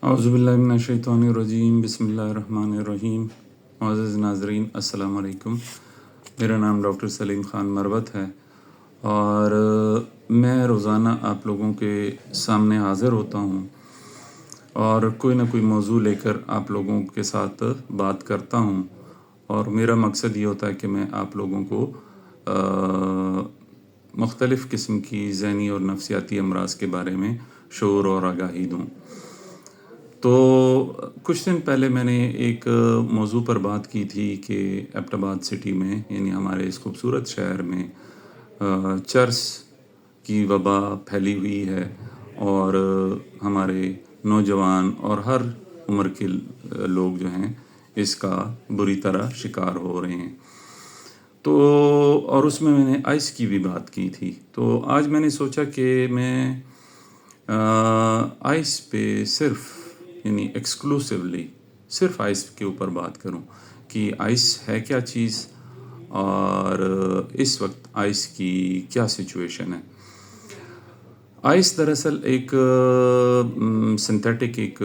اعوذباللہ من الشیطان الرجیم، بسم اللہ الرحمن الرحیم۔ معزز ناظرین، السلام علیکم۔ میرا نام ڈاکٹر سلیم خان مروت ہے اور میں روزانہ آپ لوگوں کے سامنے حاضر ہوتا ہوں اور کوئی نہ کوئی موضوع لے کر آپ لوگوں کے ساتھ بات کرتا ہوں، اور میرا مقصد یہ ہوتا ہے کہ میں آپ لوگوں کو مختلف قسم کی ذہنی اور نفسیاتی امراض کے بارے میں شعور اور آگاہی دوں۔ تو کچھ دن پہلے میں نے ایک موضوع پر بات کی تھی کہ ایبٹ آباد سٹی میں، یعنی ہمارے اس خوبصورت شہر میں چرس کی وبا پھیلی ہوئی ہے اور ہمارے نوجوان اور ہر عمر کے لوگ جو ہیں اس کا بری طرح شکار ہو رہے ہیں۔ تو اور اس میں نے آئس کی بھی بات کی تھی۔ تو آج میں نے سوچا کہ میں آئس پہ یعنی ایکسکلوسیولی صرف آئس کے اوپر بات کروں کہ آئس ہے کیا چیز اور اس وقت آئس کی کیا سچویشن ہے۔ آئس دراصل ایک سنتھیٹک ایک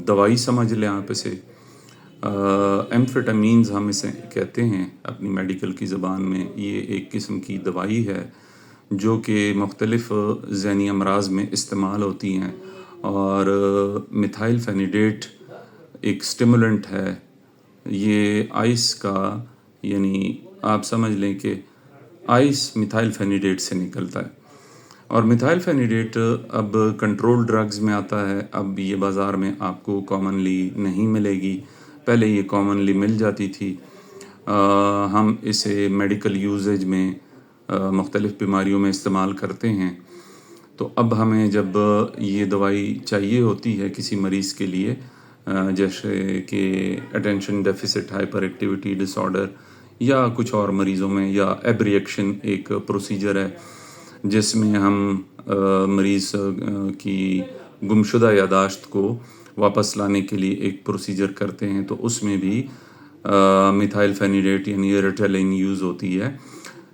دوائی سمجھ لیں آپ اسے، ایمفیٹامینز ہم اسے کہتے ہیں اپنی میڈیکل کی زبان میں۔ یہ ایک قسم کی دوائی ہے جو کہ مختلف ذہنی امراض میں استعمال ہوتی ہیں، اور میتھائل فینیڈیٹ ایک سٹیمولنٹ ہے۔ یہ آئس کا، یعنی آپ سمجھ لیں کہ آئس میتھائل فینیڈیٹ سے نکلتا ہے، اور میتھائل فینیڈیٹ اب کنٹرول ڈرگز میں آتا ہے۔ اب یہ بازار میں آپ کو کامنلی نہیں ملے گی، پہلے یہ کامنلی مل جاتی تھی۔ ہم اسے میڈیکل یوزیج میں مختلف بیماریوں میں استعمال کرتے ہیں۔ تو اب ہمیں جب یہ دوائی چاہیے ہوتی ہے کسی مریض کے لیے، جیسے کہ اٹینشن ڈیفیسٹ ہائپر ایکٹیویٹی ڈس آرڈر یا کچھ اور مریضوں میں، یا ایب ریئیکشن ایک پروسیجر ہے جس میں ہم مریض کی گمشدہ یاداشت کو واپس لانے کے لیے ایک پروسیجر کرتے ہیں، تو اس میں بھی میتھائل فینیڈیٹ یعنی ریٹیلن یوز ہوتی ہے۔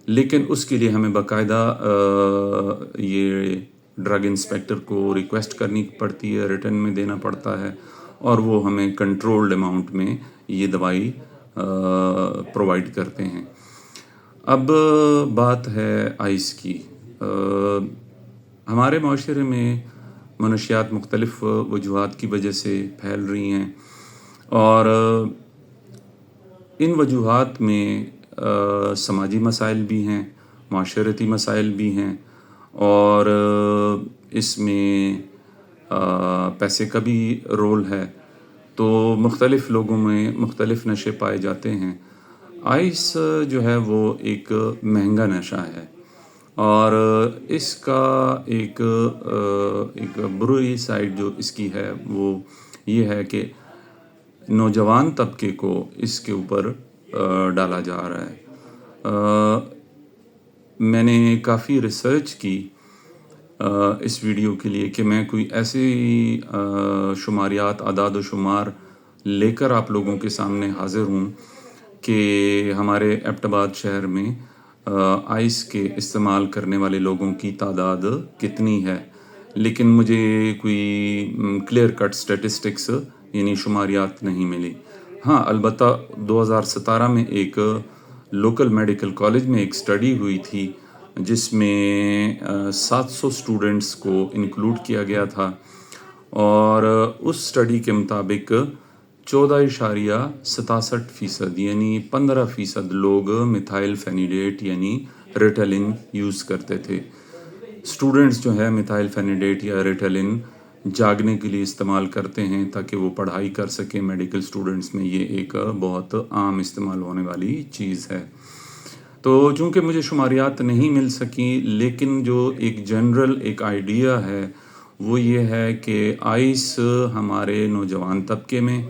لیکن اس کے لیے ہمیں باقاعدہ یہ ڈرگ انسپیکٹر کو ریکویسٹ کرنی پڑتی ہے، ریٹن میں دینا پڑتا ہے، اور وہ ہمیں کنٹرولڈ اماؤنٹ میں یہ دوائی پرووائڈ کرتے ہیں۔ اب بات ہے آئس کی۔ ہمارے معاشرے میں منشیات مختلف وجوہات کی وجہ سے پھیل رہی ہیں، اور ان وجوہات میں سماجی مسائل بھی ہیں، معاشرتی مسائل بھی ہیں، اور اس میں پیسے کا بھی رول ہے۔ تو مختلف لوگوں میں مختلف نشے پائے جاتے ہیں۔ آئس جو ہے وہ ایک مہنگا نشہ ہے، اور اس کا ایک بری سائڈ جو اس کی ہے وہ یہ ہے کہ نوجوان طبقے کو اس کے اوپر ڈالا جا رہا ہے۔ میں نے کافی ریسرچ کی اس ویڈیو کے لیے کہ میں کوئی ایسی شماریات، اعداد و شمار لے کر آپ لوگوں کے سامنے حاضر ہوں کہ ہمارے ایبٹ آباد شہر میں آئس کے استعمال کرنے والے لوگوں کی تعداد کتنی ہے، لیکن مجھے کوئی کلیئر کٹ سٹیٹسٹکس یعنی شماریات نہیں ملی۔ ہاں، البتہ 2017 میں ایک لوکل میڈیکل کالج میں ایک سٹڈی ہوئی تھی جس میں 700 سٹوڈنٹس کو انکلوڈ کیا گیا تھا، اور اس سٹڈی کے مطابق 14.67% یعنی 15% لوگ میتھائل فینیڈیٹ یعنی ریٹیلن یوز کرتے تھے۔ سٹوڈنٹس جو ہے میتھائل فینیڈیٹ یا ریٹیلن جاگنے کے لیے استعمال کرتے ہیں تاکہ وہ پڑھائی کر سکیں۔ میڈیکل سٹوڈنٹس میں یہ ایک بہت عام استعمال ہونے والی چیز ہے۔ تو چونکہ مجھے شماریات نہیں مل سکیں، لیکن جو ایک جنرل ایک آئیڈیا ہے وہ یہ ہے کہ آئس ہمارے نوجوان طبقے میں،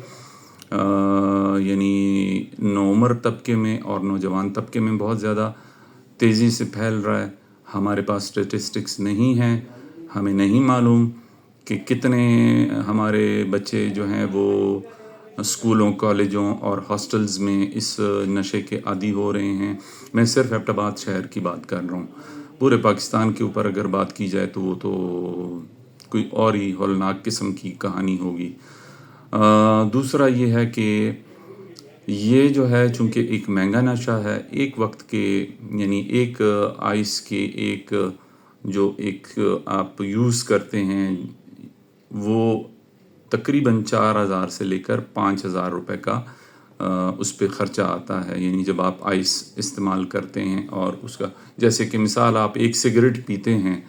یعنی نوعمر طبقے میں اور نوجوان طبقے میں بہت زیادہ تیزی سے پھیل رہا ہے۔ ہمارے پاس سٹیٹسٹکس نہیں ہیں، ہمیں نہیں معلوم کہ کتنے ہمارے بچے جو ہیں وہ اسکولوں، کالجوں اور ہاسٹلز میں اس نشے کے عادی ہو رہے ہیں۔ میں صرف ایبٹ آباد شہر کی بات کر رہا ہوں، پورے پاکستان کے اوپر اگر بات کی جائے تو وہ تو کوئی اور ہی ہولناک قسم کی کہانی ہوگی۔ دوسرا یہ ہے کہ یہ جو ہے چونکہ ایک مہنگا نشہ ہے، ایک وقت کے یعنی ایک آئس کے ایک جو ایک آپ یوز کرتے ہیں وہ تقریباً 4,000 سے لے کر 5,000 روپے کا اس پہ خرچہ آتا ہے، یعنی جب آپ آئس استعمال کرتے ہیں اور اس کا جیسے کہ مثال آپ ایک سگریٹ پیتے ہیں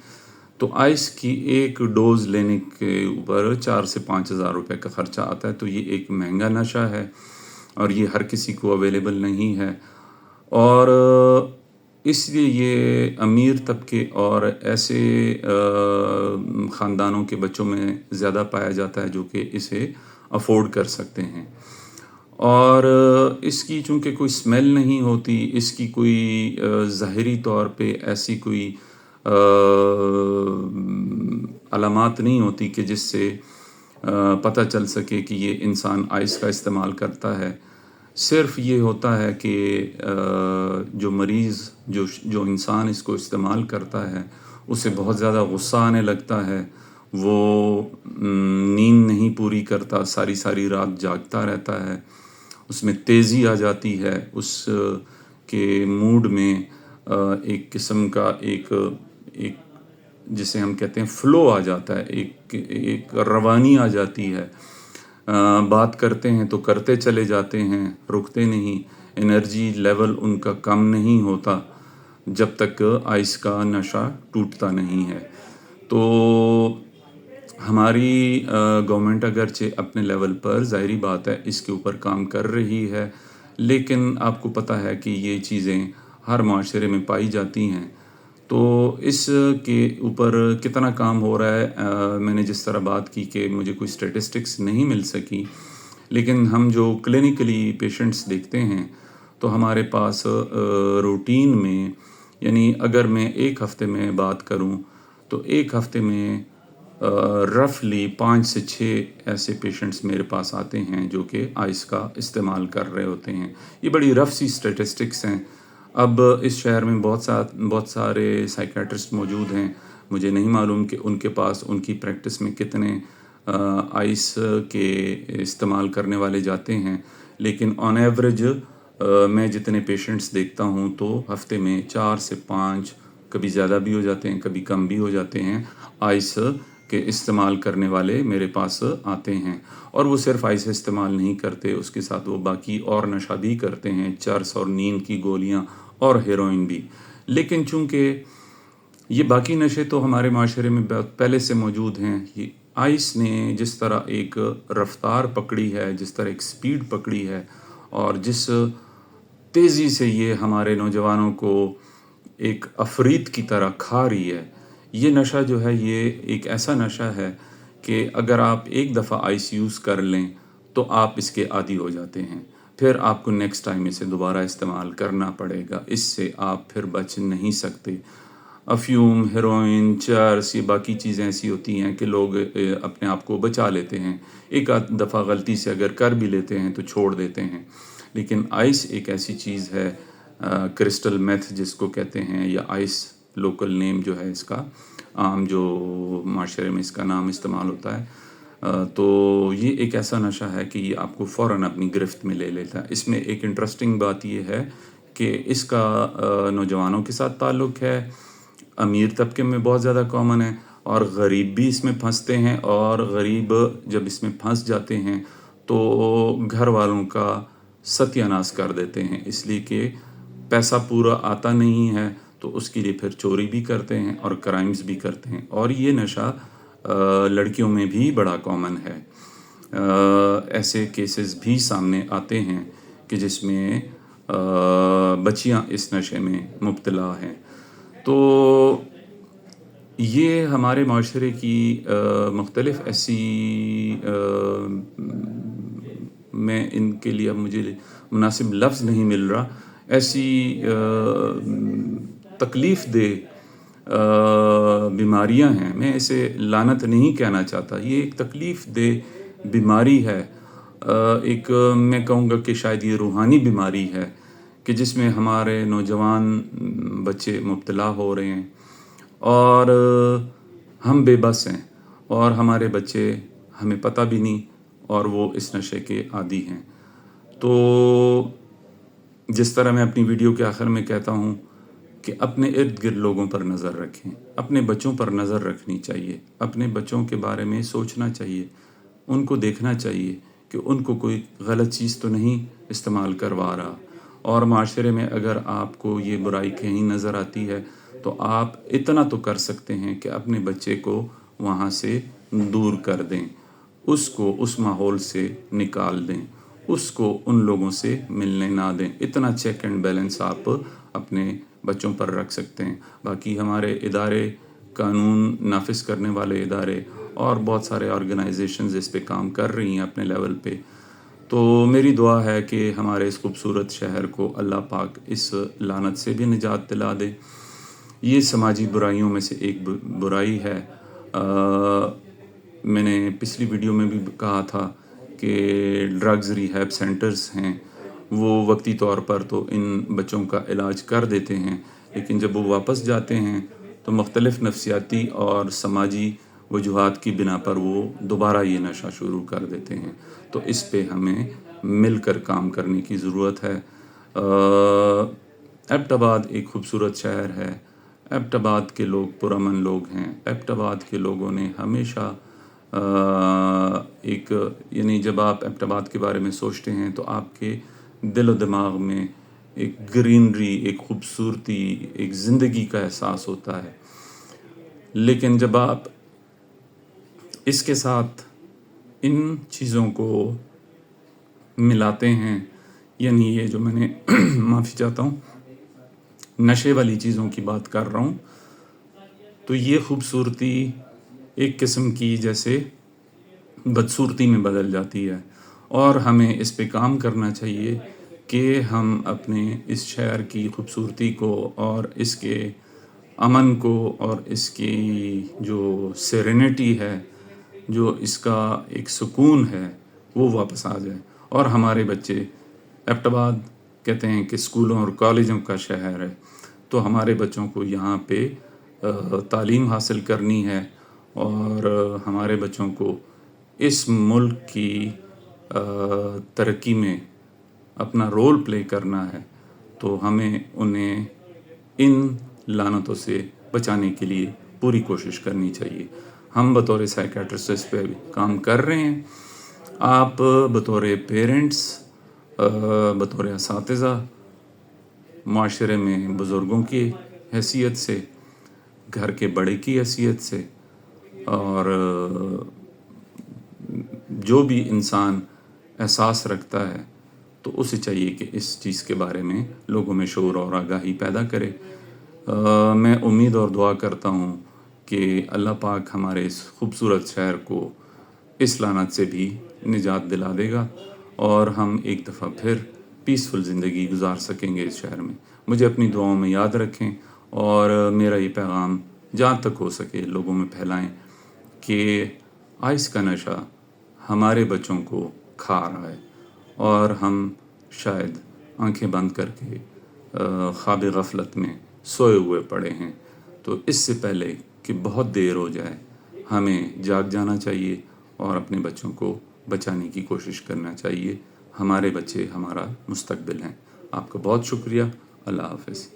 تو آئس کی ایک ڈوز لینے کے اوپر 4 سے 5,000 روپے کا خرچہ آتا ہے، تو یہ ایک مہنگا نشہ ہے اور یہ ہر کسی کو اویلیبل نہیں ہے، اور اس لیے یہ امیر طبقے اور ایسے خاندانوں کے بچوں میں زیادہ پایا جاتا ہے جو کہ اسے افورڈ کر سکتے ہیں، اور اس کی چونکہ کوئی سمیل نہیں ہوتی، اس کی کوئی ظاہری طور پہ ایسی کوئی علامات نہیں ہوتی کہ جس سے پتہ چل سکے کہ یہ انسان آئس کا استعمال کرتا ہے۔ صرف یہ ہوتا ہے کہ جو مریض جو انسان اس کو استعمال کرتا ہے اسے بہت زیادہ غصہ آنے لگتا ہے، وہ نیند نہیں پوری کرتا، ساری ساری رات جاگتا رہتا ہے، اس میں تیزی آ جاتی ہے، اس کے موڈ میں ایک قسم کا ایک جسے ہم کہتے ہیں فلو آ جاتا ہے، ایک روانی آ جاتی ہے، بات کرتے ہیں تو کرتے چلے جاتے ہیں، رکتے نہیں، انرجی لیول ان کا کم نہیں ہوتا جب تک آئس کا نشہ ٹوٹتا نہیں ہے۔ تو ہماری گورنمنٹ اگرچہ اپنے لیول پر ظاہری بات ہے اس کے اوپر کام کر رہی ہے، لیکن آپ کو پتہ ہے کہ یہ چیزیں ہر معاشرے میں پائی جاتی ہیں، تو اس کے اوپر کتنا کام ہو رہا ہے میں نے جس طرح بات کی کہ مجھے کوئی سٹیٹسٹکس نہیں مل سکی، لیکن ہم جو کلینکلی پیشنٹس دیکھتے ہیں تو ہمارے پاس روٹین میں یعنی اگر میں ایک ہفتے میں بات کروں تو ایک ہفتے میں رفلی 5 سے 6 ایسے پیشنٹس میرے پاس آتے ہیں جو کہ آئس کا استعمال کر رہے ہوتے ہیں۔ یہ بڑی رف سی سٹیٹسٹکس ہیں۔ اب اس شہر میں بہت سارے سائیکیٹرسٹ موجود ہیں، مجھے نہیں معلوم کہ ان کے پاس ان کی پریکٹس میں کتنے آئس کے استعمال کرنے والے جاتے ہیں، لیکن آن ایوریج میں جتنے پیشنٹس دیکھتا ہوں تو ہفتے میں 4 سے 5 کبھی زیادہ بھی ہو جاتے ہیں، کبھی کم بھی ہو جاتے ہیں، آئس کے استعمال کرنے والے میرے پاس آتے ہیں، اور وہ صرف آئس استعمال نہیں کرتے، اس کے ساتھ وہ باقی اور نشہ بھی کرتے ہیں، چرس اور نیند کی گولیاں اور ہیروئن بھی۔ لیکن چونکہ یہ باقی نشے تو ہمارے معاشرے میں بہت پہلے سے موجود ہیں، یہ آئس نے جس طرح ایک رفتار پکڑی ہے، جس طرح ایک سپیڈ پکڑی ہے، اور جس تیزی سے یہ ہمارے نوجوانوں کو ایک عفریت کی طرح کھا رہی ہے، یہ نشہ جو ہے یہ ایک ایسا نشہ ہے کہ اگر آپ ایک دفعہ آئس یوز کر لیں تو آپ اس کے عادی ہو جاتے ہیں، پھر آپ کو نیکسٹ ٹائم اسے دوبارہ استعمال کرنا پڑے گا، اس سے آپ پھر بچ نہیں سکتے۔ افیوم، ہیروئن، چرس، یہ باقی چیزیں ایسی ہوتی ہیں کہ لوگ اپنے آپ کو بچا لیتے ہیں، ایک آدھ دفعہ غلطی سے اگر کر بھی لیتے ہیں تو چھوڑ دیتے ہیں، لیکن آئس ایک ایسی چیز ہے، کرسٹل میتھ جس کو کہتے ہیں، یا آئس لوکل نیم جو ہے اس کا، عام جو معاشرے میں اس کا نام استعمال ہوتا ہے، تو یہ ایک ایسا نشہ ہے کہ یہ آپ کو فوراً اپنی گرفت میں لے لیتا ہے۔ اس میں ایک انٹرسٹنگ بات یہ ہے کہ اس کا نوجوانوں کے ساتھ تعلق ہے، امیر طبقے میں بہت زیادہ کامن ہے، اور غریب بھی اس میں پھنستے ہیں، اور غریب جب اس میں پھنس جاتے ہیں تو گھر والوں کا ستیہ ناش کر دیتے ہیں، اس لیے کہ پیسہ پورا آتا نہیں ہے تو اس کے لیے پھر چوری بھی کرتے ہیں اور کرائمز بھی کرتے ہیں، اور یہ نشہ لڑکیوں میں بھی بڑا کامن ہے۔ ایسے کیسز بھی سامنے آتے ہیں کہ جس میں بچیاں اس نشے میں مبتلا ہیں۔ تو یہ ہمارے معاشرے کی مختلف ایسی میں ان کے لیے اب مجھے مناسب لفظ نہیں مل رہا، ایسی تکلیف دہ بیماریاں ہیں، میں اسے لعنت نہیں کہنا چاہتا، یہ ایک تکلیف دہ بیماری ہے، ایک میں کہوں گا کہ شاید یہ روحانی بیماری ہے کہ جس میں ہمارے نوجوان بچے مبتلا ہو رہے ہیں، اور ہم بے بس ہیں، اور ہمارے بچے ہمیں پتہ بھی نہیں اور وہ اس نشے کے عادی ہیں۔ تو جس طرح میں اپنی ویڈیو کے آخر میں کہتا ہوں کہ اپنے ارد گرد لوگوں پر نظر رکھیں، اپنے بچوں پر نظر رکھنی چاہیے، اپنے بچوں کے بارے میں سوچنا چاہیے، ان کو دیکھنا چاہیے کہ ان کو کوئی غلط چیز تو نہیں استعمال کروا رہا۔ اور معاشرے میں اگر آپ کو یہ برائی کہیں نظر آتی ہے تو آپ اتنا تو کر سکتے ہیں کہ اپنے بچے کو وہاں سے دور کر دیں، اس کو اس ماحول سے نکال دیں، اس کو ان لوگوں سے ملنے نہ دیں۔ اتنا چیک اینڈ بیلنس آپ اپنے بچوں پر رکھ سکتے ہیں۔ باقی ہمارے ادارے، قانون نافذ کرنے والے ادارے اور بہت سارے آرگنائزیشنز اس پہ کام کر رہی ہیں اپنے لیول پہ۔ تو میری دعا ہے کہ ہمارے اس خوبصورت شہر کو اللہ پاک اس لعنت سے بھی نجات دلا دے۔ یہ سماجی برائیوں میں سے ایک برائی ہے۔ میں نے پچھلی ویڈیو میں بھی کہا تھا کہ ڈرگز ریہیب سینٹرز ہیں، وہ وقتی طور پر تو ان بچوں کا علاج کر دیتے ہیں، لیکن جب وہ واپس جاتے ہیں تو مختلف نفسیاتی اور سماجی وجوہات کی بنا پر وہ دوبارہ یہ نشہ شروع کر دیتے ہیں۔ تو اس پہ ہمیں مل کر کام کرنے کی ضرورت ہے۔ ایبٹ آباد ایک خوبصورت شہر ہے، ایبٹ آباد کے لوگ پرامن لوگ ہیں، ایبٹ آباد کے لوگوں نے ہمیشہ ایک یعنی جب آپ ایبٹ آباد کے بارے میں سوچتے ہیں تو آپ کے دل و دماغ میں ایک گرینری، ایک خوبصورتی، ایک زندگی کا احساس ہوتا ہے۔ لیکن جب آپ اس کے ساتھ ان چیزوں کو ملاتے ہیں، یعنی یہ جو میں نے معافی چاہتا ہوں نشے والی چیزوں کی بات کر رہا ہوں، تو یہ خوبصورتی ایک قسم کی جیسے بدصورتی میں بدل جاتی ہے۔ اور ہمیں اس پہ کام کرنا چاہیے کہ ہم اپنے اس شہر کی خوبصورتی کو اور اس کے امن کو اور اس کی جو سیرینٹی ہے، جو اس کا ایک سکون ہے، وہ واپس آ جائے۔ اور ہمارے بچے، ایبٹ آباد کہتے ہیں کہ اسکولوں اور کالجوں کا شہر ہے، تو ہمارے بچوں کو یہاں پہ تعلیم حاصل کرنی ہے اور ہمارے بچوں کو اس ملک کی ترقی میں اپنا رول پلے کرنا ہے۔ تو ہمیں انہیں ان لعنتوں سے بچانے کے لیے پوری کوشش کرنی چاہیے۔ ہم بطور سائیکیٹرسٹ اس پہ کام کر رہے ہیں۔ آپ بطور پیرنٹس، بطور اساتذہ، معاشرے میں بزرگوں کی حیثیت سے، گھر کے بڑے کی حیثیت سے، اور جو بھی انسان احساس رکھتا ہے تو اسے چاہیے کہ اس چیز کے بارے میں لوگوں میں شعور اور آگاہی پیدا کرے۔ میں امید اور دعا کرتا ہوں کہ اللہ پاک ہمارے اس خوبصورت شہر کو اس لعنت سے بھی نجات دلا دے گا اور ہم ایک دفعہ پھر پیسفل زندگی گزار سکیں گے اس شہر میں۔ مجھے اپنی دعاؤں میں یاد رکھیں اور میرا یہ پیغام جہاں تک ہو سکے لوگوں میں پھیلائیں کہ آئس کا نشہ ہمارے بچوں کو کھا رہا ہے اور ہم شاید آنکھیں بند کر کے خواب غفلت میں سوئے ہوئے پڑے ہیں۔ تو اس سے پہلے کہ بہت دیر ہو جائے ہمیں جاگ جانا چاہیے اور اپنے بچوں کو بچانے کی کوشش کرنا چاہیے۔ ہمارے بچے ہمارا مستقبل ہیں۔ آپ کا بہت شکریہ۔ اللہ حافظ۔